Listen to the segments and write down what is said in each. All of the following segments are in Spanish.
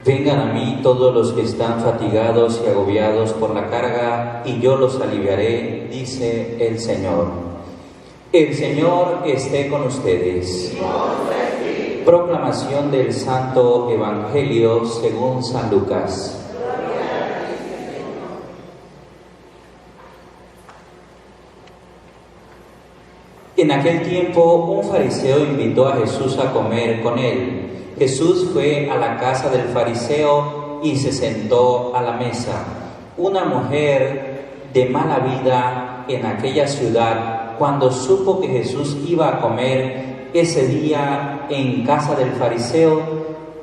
Vengan a mí todos los que están fatigados y agobiados por la carga, y yo los aliviaré, dice el Señor. El Señor esté con ustedes. Proclamación del Santo Evangelio según San Lucas. En aquel tiempo, un fariseo invitó a Jesús a comer con él. Jesús fue a la casa del fariseo y se sentó a la mesa. Una mujer de mala vida en aquella ciudad, cuando supo que Jesús iba a comer ese día en casa del fariseo,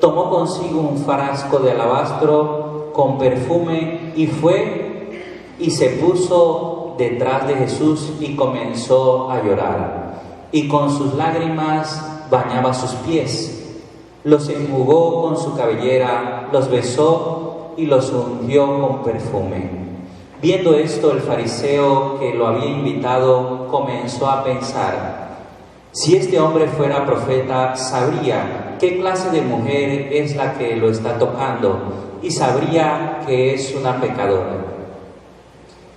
tomó consigo un frasco de alabastro con perfume y fue y se puso detrás de Jesús y comenzó a llorar. Y con sus lágrimas bañaba sus pies. Los enjugó con su cabellera, los besó y los ungió con perfume. Viendo esto, el fariseo que lo había invitado comenzó a pensar: si este hombre fuera profeta, sabría qué clase de mujer es la que lo está tocando y sabría que es una pecadora.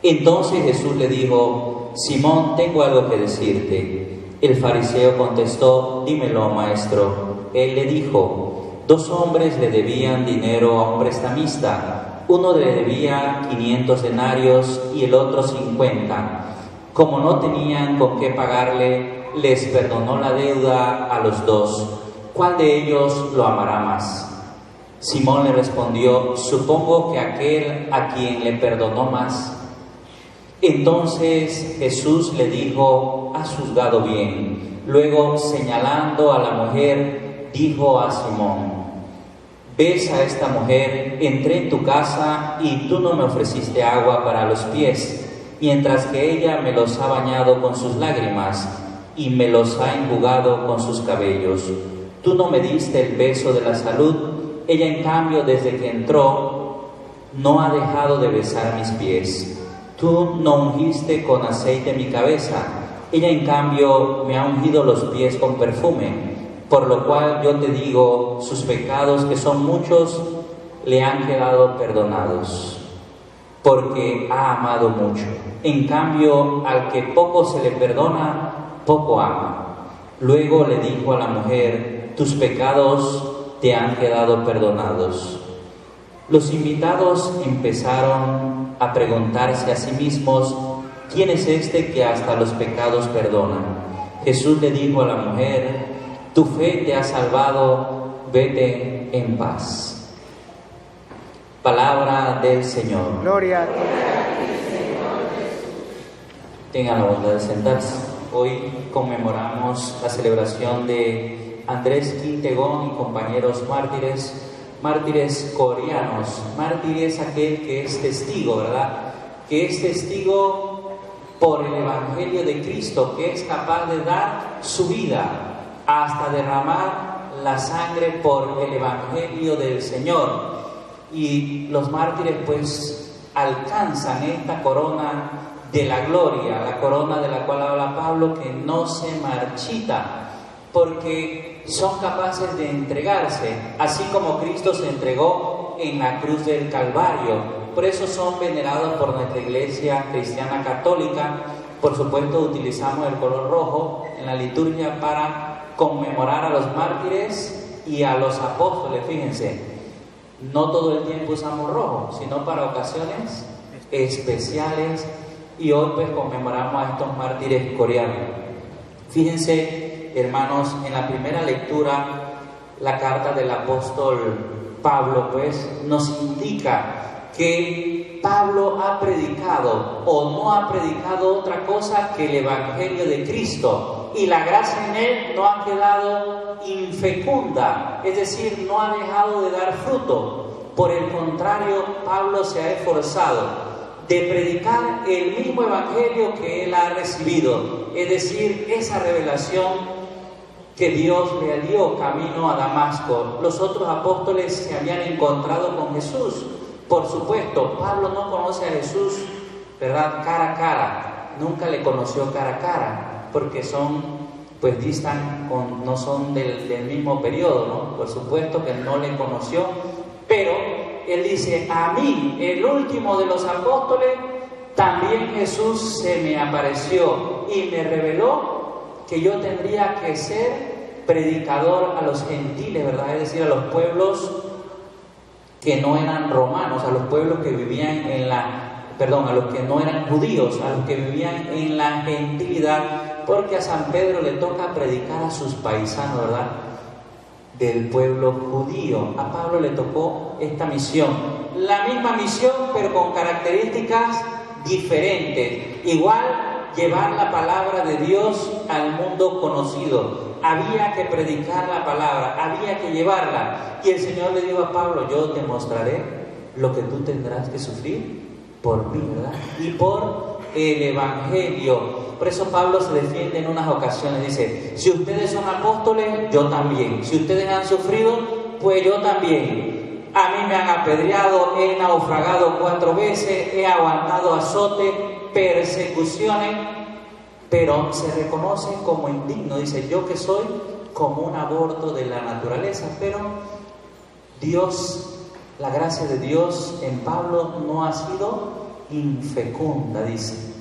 Entonces Jesús le dijo: Simón, tengo algo que decirte. El fariseo contestó: dímelo, maestro. Él le dijo: 2 hombres le debían dinero a un prestamista. Uno le debía 500 denarios y el otro 50. Como no tenían con qué pagarle, les perdonó la deuda a los 2. ¿Cuál de ellos lo amará más? Simón le respondió: supongo que aquel a quien le perdonó más. Entonces Jesús le dijo: has juzgado bien. Luego, señalando a la mujer, dijo a Simón: ves a esta mujer, entré en tu casa y tú no me ofreciste agua para los pies, mientras que ella me los ha bañado con sus lágrimas y me los ha enjugado con sus cabellos. Tú no me diste el beso de la salud, ella en cambio desde que entró no ha dejado de besar mis pies. Tú no ungiste con aceite mi cabeza, ella en cambio me ha ungido los pies con perfume. Por lo cual yo te digo, sus pecados, que son muchos, le han quedado perdonados, porque ha amado mucho. En cambio, al que poco se le perdona, poco ama. Luego le dijo a la mujer: tus pecados te han quedado perdonados. Los invitados empezaron a preguntarse a sí mismos: ¿quién es este que hasta los pecados perdona? Jesús le dijo a la mujer: tu fe te ha salvado, vete en paz. Palabra del Señor. Gloria a ti. Tengan la bondad de sentarse. Hoy conmemoramos la celebración de Andrés Quintegón y compañeros mártires coreanos. Mártir es aquel que es testigo, ¿verdad? Que es testigo por el Evangelio de Cristo, que es capaz de dar su vida hasta derramar la sangre por el Evangelio del Señor. Y los mártires pues alcanzan esta corona de la gloria, la corona de la cual habla Pablo, que no se marchita, porque son capaces de entregarse, así como Cristo se entregó en la cruz del Calvario. Por eso son venerados por nuestra Iglesia Cristiana Católica. Por supuesto, utilizamos el color rojo en la liturgia para conmemorar a los mártires y a los apóstoles. Fíjense, no todo el tiempo usamos rojo, sino para ocasiones especiales, y hoy pues conmemoramos a estos mártires coreanos. Fíjense, hermanos, en la primera lectura, la carta del apóstol Pablo pues nos indica que Pablo ha predicado o no ha predicado otra cosa que el Evangelio de Cristo, y la gracia en él no ha quedado infecunda, es decir, no ha dejado de dar fruto. Por el contrario, Pablo se ha esforzado de predicar el mismo Evangelio que él ha recibido, es decir, esa revelación que Dios le dio camino a Damasco. Los otros apóstoles se habían encontrado con Jesús. Por supuesto, Pablo no conoce a Jesús, ¿verdad?, cara a cara, nunca le conoció cara a cara, porque no son del mismo periodo, ¿no? Por supuesto que no le conoció, pero pero él dice, a mí, el último de los apóstoles, también Jesús se me apareció y me reveló que yo tendría que ser predicador a los gentiles, ¿verdad? Es decir, a los pueblos que no eran romanos, a los pueblos que vivían a los que no eran judíos, a los que vivían en la gentilidad, porque a San Pedro le toca predicar a sus paisanos, ¿verdad? Del pueblo judío. A Pablo le tocó esta misión, la misma misión, pero con características diferentes. Igual, llevar la palabra de Dios al mundo conocido. Había que predicar la palabra, había que llevarla. Y el Señor le dijo a Pablo, yo te mostraré lo que tú tendrás que sufrir por mí, ¿verdad? Y por el Evangelio. Por eso Pablo se defiende en unas ocasiones, dice, si ustedes son apóstoles, yo también. Si ustedes han sufrido, pues yo también. A mí me han apedreado, he naufragado 4 veces, he aguantado azote, persecuciones, pero se reconoce como indigno. Dice, yo que soy como un aborto de la naturaleza, pero Dios, la gracia de Dios en Pablo no ha sido infecunda, dice.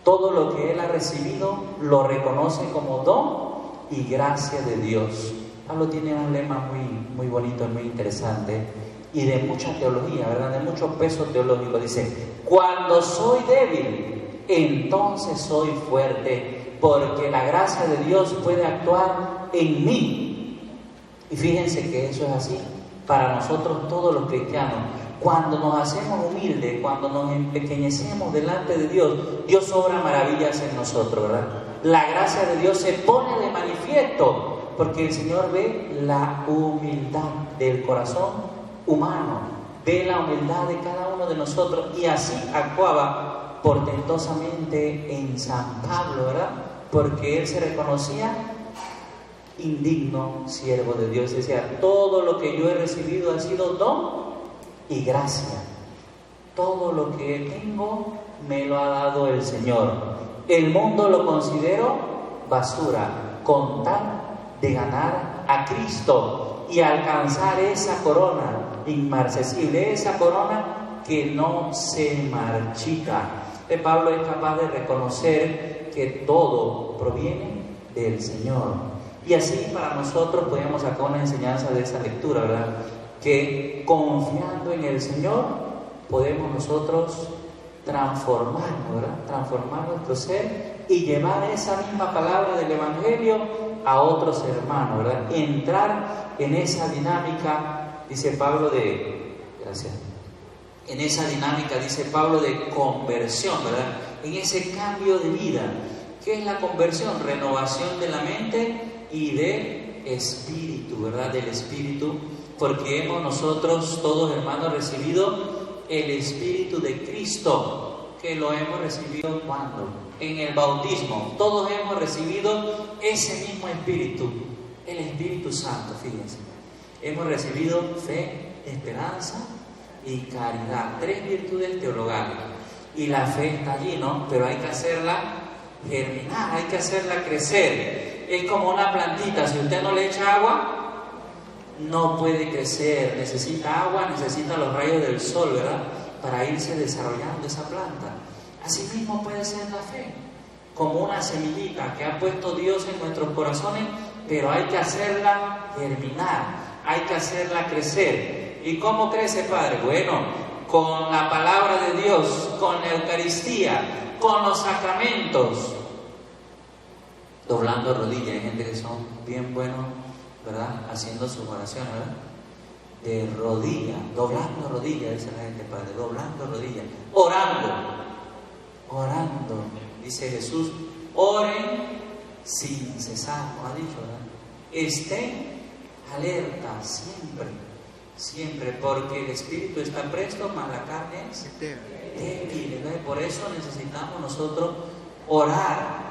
Todo lo que él ha recibido lo reconoce como don y gracia de Dios. Pablo tiene un lema muy bonito, muy interesante y de mucha teología, ¿verdad? De mucho peso teológico. Dice, cuando soy débil, entonces soy fuerte, porque la gracia de Dios puede actuar en mí. Y fíjense que eso es así para nosotros todos los cristianos. Cuando nos hacemos humildes, cuando nos empequeñecemos delante de Dios, Dios obra maravillas en nosotros, ¿verdad? La gracia de Dios se pone de manifiesto, porque el Señor ve la humildad del corazón humano, ve la humildad de cada uno de nosotros, y así actuaba portentosamente en San Pablo, ¿verdad? Porque él se reconocía indigno siervo de Dios. Decía, todo lo que yo he recibido ha sido don y gracia. Todo lo que tengo me lo ha dado el Señor. El mundo lo considero basura, con tal de ganar a Cristo y alcanzar esa corona inmarcesible, esa corona que no se marchita. Pablo es capaz de reconocer que todo proviene del Señor. Y así para nosotros podemos sacar una enseñanza de esa lectura, ¿verdad? Que confiando en el Señor podemos nosotros transformarnos, ¿verdad? Transformar nuestro ser y llevar esa misma palabra del Evangelio a otros hermanos, ¿verdad? Entrar en esa dinámica, dice Pablo, en esa dinámica, dice Pablo, de conversión, ¿verdad? En ese cambio de vida. ¿Qué es la conversión? Renovación de la mente y del espíritu, ¿verdad? Del espíritu, porque hemos nosotros todos, hermanos, recibido el Espíritu de Cristo, que lo hemos recibido ¿cuándo? En el bautismo. Todos hemos recibido ese mismo Espíritu, el Espíritu Santo, fíjense. Hemos recibido fe, esperanza y caridad, 3 virtudes teologales. Y la fe está allí, ¿no? Pero hay que hacerla germinar, hay que hacerla crecer. Es como una plantita, si usted no le echa agua, no puede crecer, necesita agua, necesita los rayos del sol, ¿verdad? Para irse desarrollando esa planta. Así mismo puede ser la fe, como una semillita que ha puesto Dios en nuestros corazones, pero hay que hacerla germinar, hay que hacerla crecer. ¿Y cómo crece, Padre? Bueno, con la palabra de Dios, con la Eucaristía, con los sacramentos, doblando rodillas. Hay gente que son bien buenos, ¿verdad? Haciendo sus oraciones, ¿verdad? De rodillas, doblando rodillas, dice la gente, Padre, doblando rodillas, orando, dice Jesús, oren sin cesar, como ha dicho, ¿verdad? Estén alerta siempre, porque el espíritu está presto, mas la carne es débil. Entonces, por eso necesitamos nosotros orar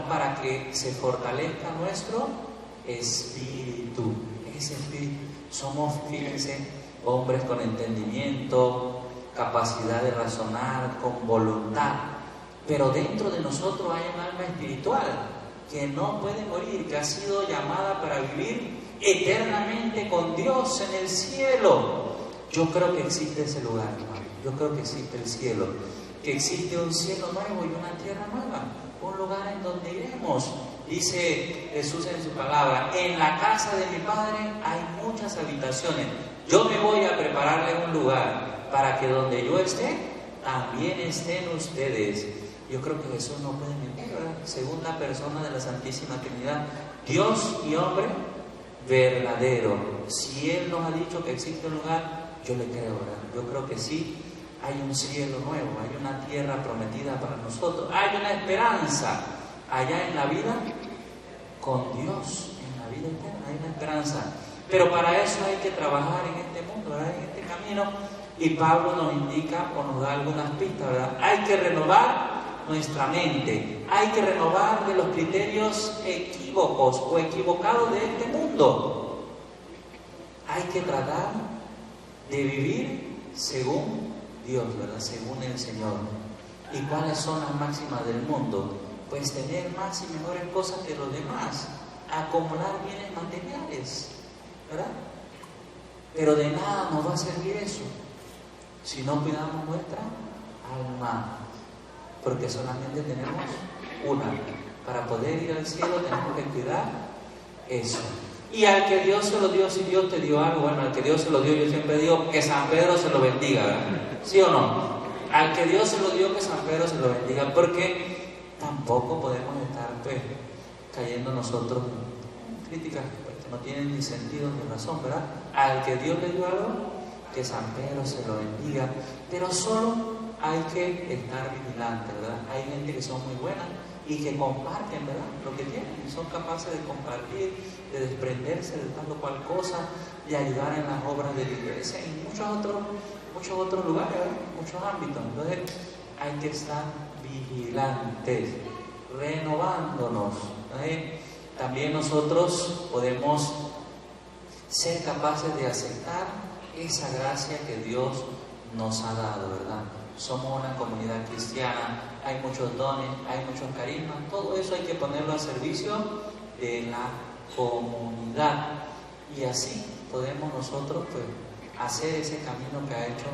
para que se fortalezca nuestro espíritu. Ese espíritu, somos, fíjense, hombres con entendimiento, capacidad de razonar, con voluntad, pero dentro de nosotros hay un alma espiritual que no puede morir, que ha sido llamada para vivir eternamente con Dios en el cielo. Yo creo que existe ese lugar, hermano. Yo creo que existe el cielo, que existe un cielo nuevo y una tierra nueva, un lugar en donde iremos. Dice Jesús en su palabra: en la casa de mi Padre hay muchas habitaciones. Yo me voy a prepararle un lugar para que donde yo esté, también estén ustedes. Yo creo que Jesús no puede mentir, ¿verdad? Segunda persona de la Santísima Trinidad, Dios y hombre verdadero. Si Él nos ha dicho que existe un lugar, yo le creo, ¿verdad? Yo creo que sí. Hay un cielo nuevo, hay una tierra prometida para nosotros, hay una esperanza allá en la vida con Dios, en la vida eterna, hay una esperanza. Pero para eso hay que trabajar en este mundo, ¿verdad? En este camino. Y Pablo nos indica o nos da algunas pistas, ¿verdad? Hay que renovar nuestra mente, hay que renovar de los criterios equívocos o equivocados de este mundo. Hay que tratar de vivir según Dios, ¿verdad? Según el Señor. ¿Y cuáles son las máximas del mundo? Pues tener más y mejores cosas que los demás, acumular bienes materiales, ¿verdad? Pero de nada nos va a servir eso si no cuidamos nuestra alma, porque solamente tenemos una. Para poder ir al cielo tenemos que cuidar eso. Y al que Dios se lo dio, si Dios te dio algo, bueno, al que Dios se lo dio, yo siempre digo que San Pedro se lo bendiga, ¿verdad? ¿Sí o no? Al que Dios se lo dio, que San Pedro se lo bendiga, porque tampoco podemos estar pues cayendo nosotros en críticas que no tienen ni sentido ni razón, ¿verdad? Al que Dios le dio algo, que San Pedro se lo bendiga, pero solo hay que estar vigilantes, ¿verdad? Hay gente que son muy buenas y que comparten, ¿verdad?, lo que tienen, y son capaces de compartir, de desprenderse de tal o cual cosa, de ayudar en las obras de la iglesia y muchos otros lugares, ¿verdad?, muchos ámbitos. Entonces hay que estar vigilantes, renovándonos, ¿verdad? También nosotros podemos ser capaces de aceptar esa gracia que Dios nos ha dado, ¿verdad? Somos una comunidad cristiana, hay muchos dones, hay muchos carismas, todo eso hay que ponerlo al servicio de la comunidad. Y así podemos nosotros pues hacer ese camino que ha hecho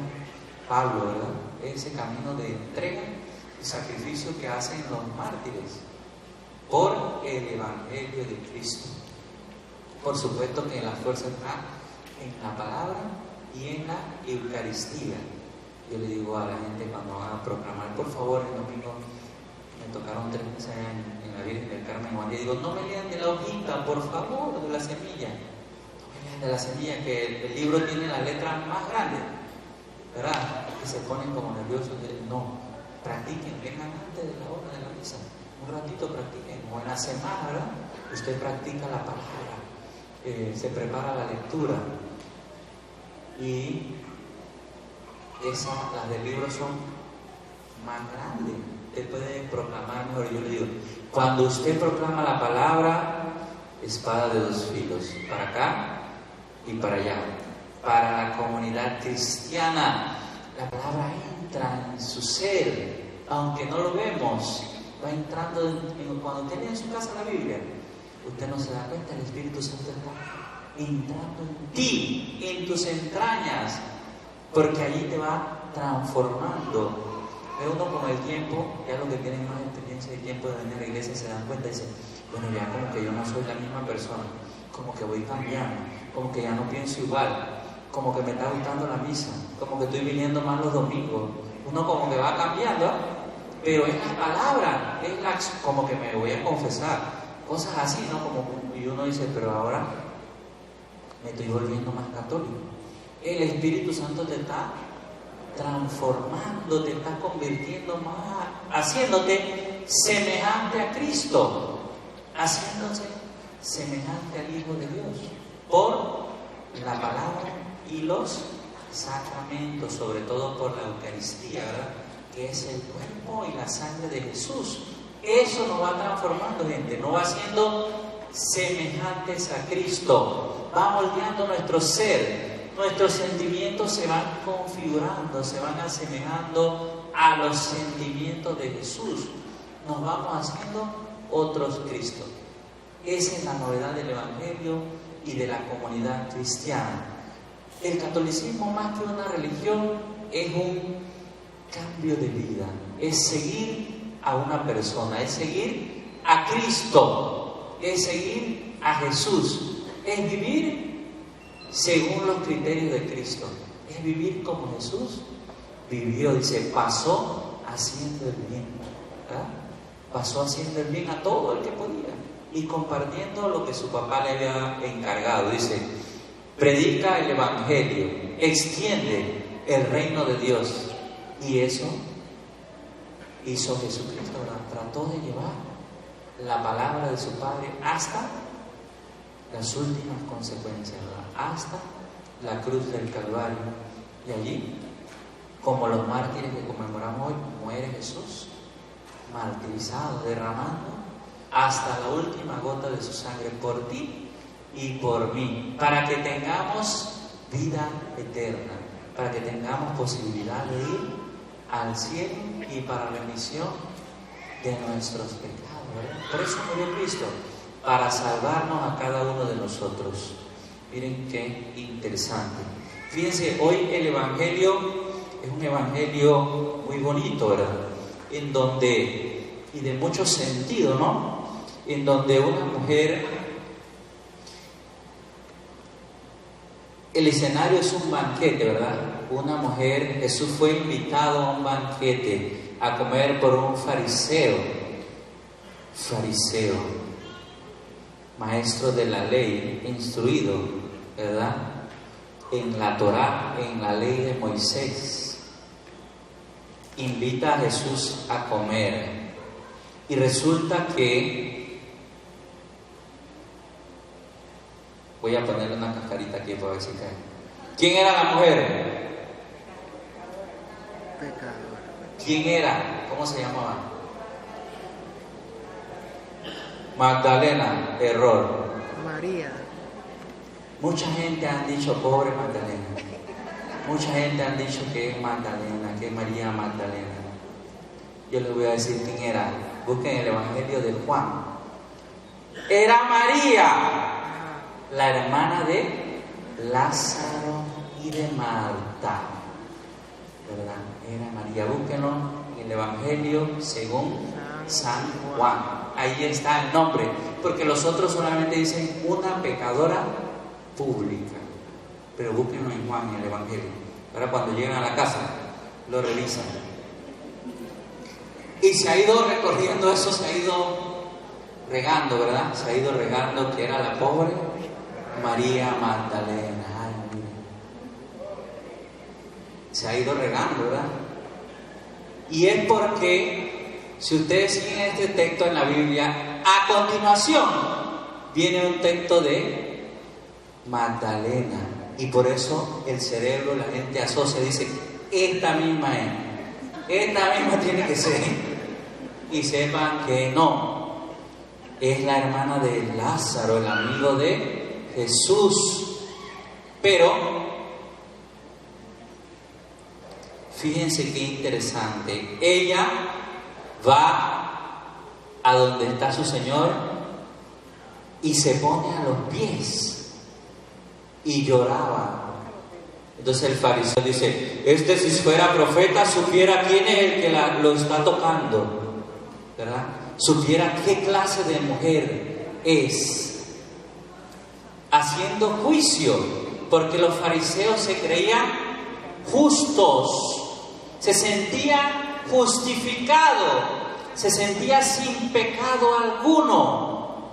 Pablo, ¿verdad? Ese camino de entrega y sacrificio que hacen los mártires por el Evangelio de Cristo. Por supuesto que la fuerza está en la palabra y en la Eucaristía. Yo le digo a la gente cuando van a proclamar, por favor, el domingo me tocaron 3 meses en la Virgen del Carmen, y digo, no me lean de la hojita, por favor, de la semilla. No me lean de la semilla, que el libro tiene la letra más grande, ¿verdad? Que se ponen como nerviosos. No, practiquen, vengan antes de la hora de la misa, un ratito practiquen, o en la semana, ¿verdad? Usted practica la palabra, se prepara la lectura, y las del libro son más grandes. Usted puede proclamar mejor. Yo le digo, cuando usted proclama la palabra, espada de 2 filos, para acá y para allá, para la comunidad cristiana. La palabra entra en su ser, aunque no lo vemos, va entrando cuando usted lee en su casa la Biblia, usted no se da cuenta, el Espíritu Santo está entrando en ti, en tus entrañas, porque allí te va transformando. Pero uno con el tiempo, ya los que tienen más experiencia de tiempo de venir a la iglesia se dan cuenta y dicen, bueno, ya como que yo no soy la misma persona, como que voy cambiando, como que ya no pienso igual, como que me está gustando la misa, como que estoy viniendo más los domingos. Uno como que va cambiando, pero es la palabra, como que me voy a confesar, cosas así, ¿no? Y uno dice, pero ahora me estoy volviendo más católico. El Espíritu Santo te está transformando, te está convirtiendo más, haciéndote semejante a Cristo, haciéndote semejante al Hijo de Dios, por la palabra y los sacramentos, sobre todo por la Eucaristía, ¿verdad?, que es el cuerpo y la sangre de Jesús. Eso nos va transformando, gente, nos va haciendo semejantes a Cristo, va moldeando nuestro ser. Nuestros sentimientos se van configurando, se van asemejando a los sentimientos de Jesús. Nos vamos haciendo otros Cristos. Esa es la novedad del Evangelio, y de la comunidad cristiana. El catolicismo, más que una religión, es un cambio de vida, es seguir a una persona, es seguir a Cristo, es seguir a Jesús, es vivir según los criterios de Cristo, es vivir como Jesús vivió. Dice, pasó haciendo el bien, ¿verdad? Pasó haciendo el bien a todo el que podía y compartiendo lo que su papá le había encargado. Dice, predica el evangelio, extiende el reino de Dios. Y eso hizo Jesucristo, ¿verdad? Trató de llevar la palabra de su Padre hasta las últimas consecuencias, ¿verdad? Hasta la cruz del Calvario. Y allí, como los mártires que conmemoramos hoy, muere Jesús, martirizado, derramando hasta la última gota de su sangre por ti y por mí, para que tengamos vida eterna, para que tengamos posibilidad de ir al cielo y para remisión de nuestros pecados, ¿verdad? Por eso murió Cristo, para salvarnos a cada uno de nosotros. Miren qué interesante. Fíjense, hoy el Evangelio es un Evangelio muy bonito, ¿verdad? En donde, y de mucho sentido, ¿no? En donde una mujer, el escenario es un banquete, ¿verdad? Una mujer, Jesús fue invitado a un banquete a comer por un fariseo, maestro de la ley, instruido, ¿verdad? En la Torá, en la ley de Moisés. Invita a Jesús a comer y resulta que, voy a ponerle una cascarita aquí para ver si cae. ¿Quién era la mujer? Pecador. ¿Quién era? ¿Cómo se llamaba? Magdalena. Error. María. Mucha gente han dicho pobre Magdalena. Mucha gente han dicho que es Magdalena, que es María Magdalena. Yo les voy a decir quién era. Busquen el Evangelio de Juan. Era María, la hermana de Lázaro y de Marta, ¿verdad? Era María. Búsquenlo en el Evangelio según San Juan. Ahí está el nombre, porque los otros solamente dicen una pecadora pública. Pero búsquenlo en Juan, en el Evangelio. Ahora cuando llegan a la casa, lo revisan. Y se ha ido recorriendo eso, se ha ido regando, ¿verdad? Se ha ido regando que era la pobre María Magdalena. Ay, miren. Se ha ido regando, ¿verdad? Y es porque, si ustedes siguen este texto en la Biblia, a continuación viene un texto de Magdalena. Y por eso el cerebro, la gente asocia, dice, esta misma tiene que ser. Y sepan que no, es la hermana de Lázaro, el amigo de Jesús. Pero fíjense qué interesante, ella va a donde está su Señor y se pone a los pies y lloraba. Entonces el fariseo dice, si fuera profeta supiera quién es el que lo está tocando, ¿verdad? Supiera qué clase de mujer es, haciendo juicio, porque los fariseos se creían justos, se sentían justificados, se sentía sin pecado alguno,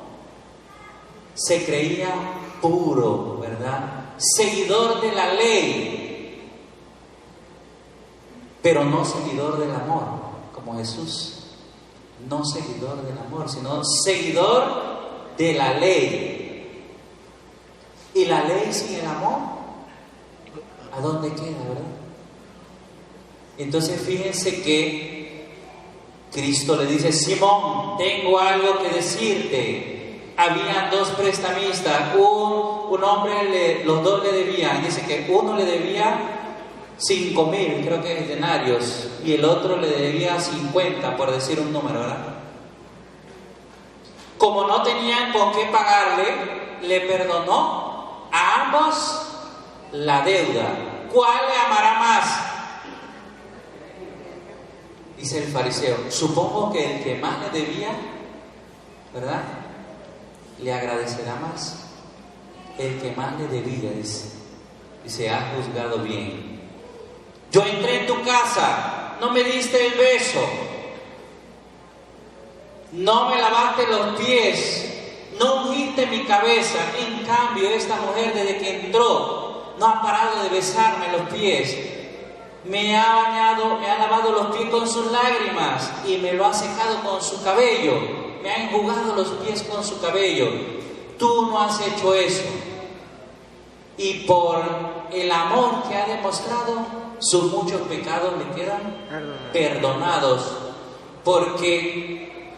se creía puro, ¿verdad? Seguidor de la ley, pero no seguidor del amor, como Jesús. No seguidor del amor, sino seguidor de la ley. Y la ley sin el amor, ¿a dónde queda, verdad? Entonces fíjense que Cristo le dice, Simón, tengo algo que decirte. Habían dos prestamistas, un hombre, los dos le debían. Dice que uno le debía 5,000, creo que es denarios, y el otro le debía 50, por decir un número, ¿verdad? Como no tenían con qué pagarle, le perdonó A ambos la deuda. ¿Cuál le amará más? Dice el fariseo. Supongo que el que más le debía, ¿verdad?, le agradecerá más. El que más le debía, dice, has juzgado bien. Yo entré en tu casa, no me diste el beso, no me lavaste los pies, no ungiste mi cabeza. En cambio, esta mujer desde que entró no ha parado de besarme los pies, me ha bañado, me ha lavado los pies con sus lágrimas y me lo ha secado con su cabello, me ha enjugado los pies con su cabello. Tú no has hecho eso. Y por el amor que ha demostrado, sus muchos pecados le quedan perdonados. Porque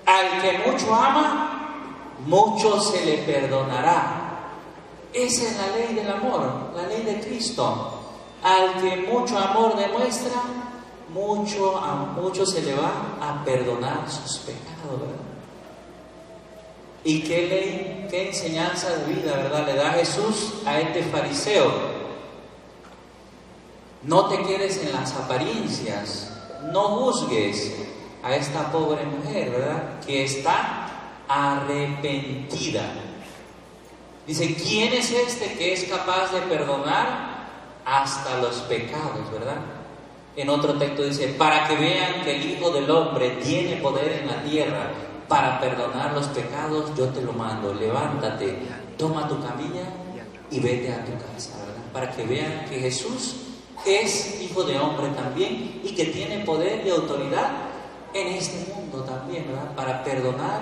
al que mucho ama, mucho se le perdonará. Esa es la ley del amor, la ley de Cristo. Al que mucho amor demuestra, mucho se le va a perdonar sus pecados, ¿verdad? ¿Y qué ley, qué enseñanza de vida, verdad, le da Jesús a este fariseo? No te quedes en las apariencias, no juzgues a esta pobre mujer, ¿verdad?, que está arrepentida. Dice, ¿quién es este que es capaz de perdonar hasta los pecados, verdad? En otro texto dice, para que vean que el Hijo del Hombre tiene poder en la tierra para perdonar los pecados, yo te lo mando. Levántate, toma tu camilla y vete a tu casa, ¿verdad? Para que vean que Jesús es Hijo de Hombre también y que tiene poder y autoridad en este mundo también, ¿verdad? Para perdonar,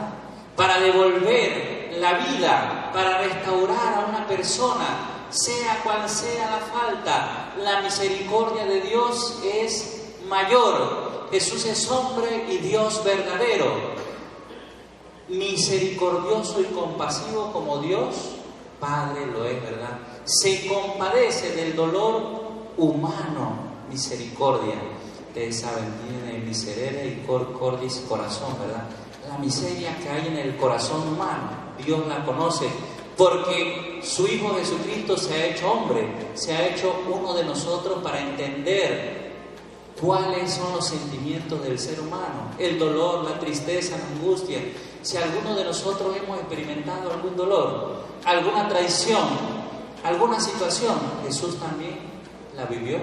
para devolver la vida, para restaurar a una persona, sea cual sea la falta. La misericordia de Dios es mayor. Jesús es hombre y Dios verdadero, misericordioso y compasivo como Dios Padre lo es, ¿verdad? Se compadece del dolor humano. Misericordia, ustedes saben, tiene miserere y cordis, corazón, ¿verdad? La miseria que hay en el corazón humano, Dios la conoce, porque su Hijo Jesucristo se ha hecho hombre, se ha hecho uno de nosotros para entender cuáles son los sentimientos del ser humano, el dolor, la tristeza, la angustia. Si alguno de nosotros hemos experimentado algún dolor, alguna traición, alguna situación, Jesús también la vivió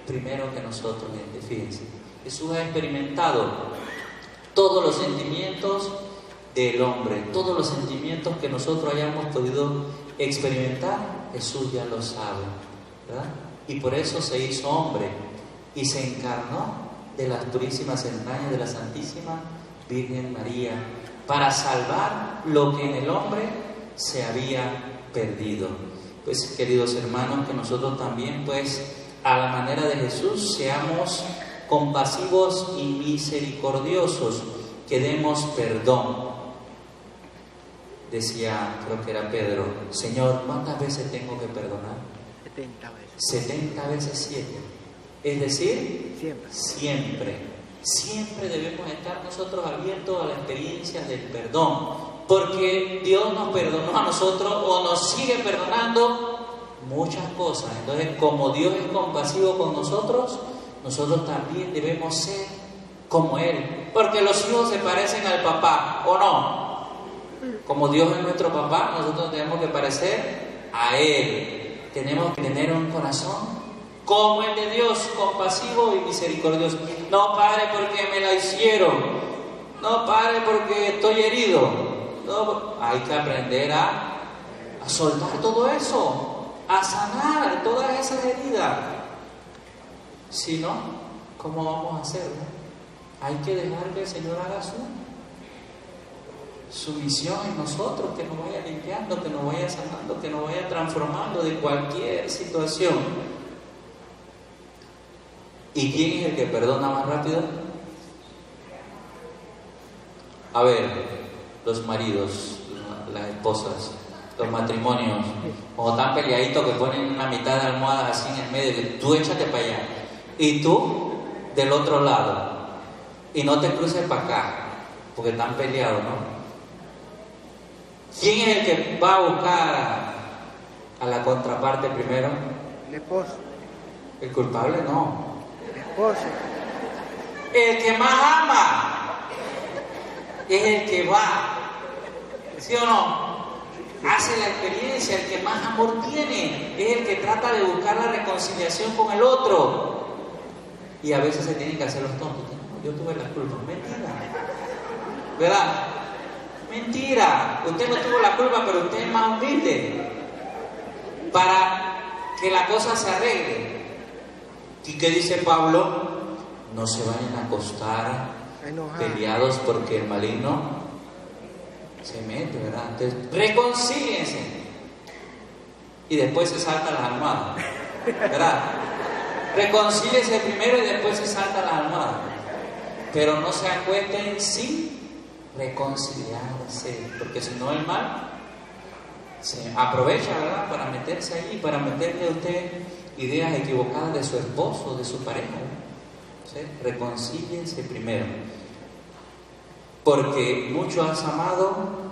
primero que nosotros, gente, fíjense. Jesús ha experimentado todos los sentimientos del hombre, todos los sentimientos que nosotros hayamos podido experimentar, Jesús ya lo sabe, ¿verdad? Y por eso se hizo hombre y se encarnó de las purísimas entrañas de la Santísima Virgen María para salvar lo que en el hombre se había perdido. Pues, queridos hermanos, que nosotros también, pues, a la manera de Jesús, seamos compasivos y misericordiosos, que demos perdón. Decía, creo que era Pedro, Señor, ¿cuántas veces tengo que perdonar? 70 veces. 70 veces 7. Es decir, siempre debemos estar nosotros abiertos a la experiencia del perdón, porque Dios nos perdonó a nosotros o nos sigue perdonando muchas cosas. Entonces, como Dios es compasivo con nosotros, nosotros también debemos ser como Él, porque los hijos se parecen al papá, ¿o no? Como Dios es nuestro papá, nosotros tenemos que parecer a Él. Tenemos que tener un corazón como el de Dios, compasivo y misericordioso. No, Padre, porque me la hicieron. No, Padre, porque estoy herido. No, hay que aprender a soltar todo eso, a sanar todas esas heridas. Si no, ¿cómo vamos a hacerlo? Hay que dejar que el Señor haga su misión en nosotros, que nos vaya limpiando, que nos vaya sanando, que nos vaya transformando de cualquier situación. ¿Y quién es el que perdona más rápido? A ver, los maridos, las esposas, los matrimonios, como tan peleaditos que ponen una mitad de almohada así en el medio, que tú échate para allá y tú del otro lado, y no te cruces para acá, porque están peleados, ¿no? ¿Quién es el que va a buscar a la contraparte primero. El esposo. El culpable no. El esposo. El que más ama es el que va, ¿sí o no? Hace la experiencia, el que más amor tiene es el que trata de buscar la reconciliación con el otro. Y a veces se tienen que hacer los tontos. Yo tuve la culpa. Mentira. ¿Verdad? Mentira. Usted no tuvo la culpa, pero usted es más humilde para que la cosa se arregle. ¿Y qué dice Pablo? No se vayan a acostar peleados porque el maligno se mete, ¿verdad? Entonces, reconcíliense. Y después se salta las almohadas, ¿verdad? Reconcíliense primero y después se salta las almohadas. Pero no se acuesten sin reconciliarse, porque si no el mal se aprovecha, ¿verdad? Para meterse ahí, para meterle a usted ideas equivocadas de su esposo, de su pareja, ¿sí? Reconcíliense primero, porque mucho has amado,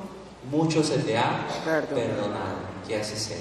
mucho se te ha perdonado. Que así sea.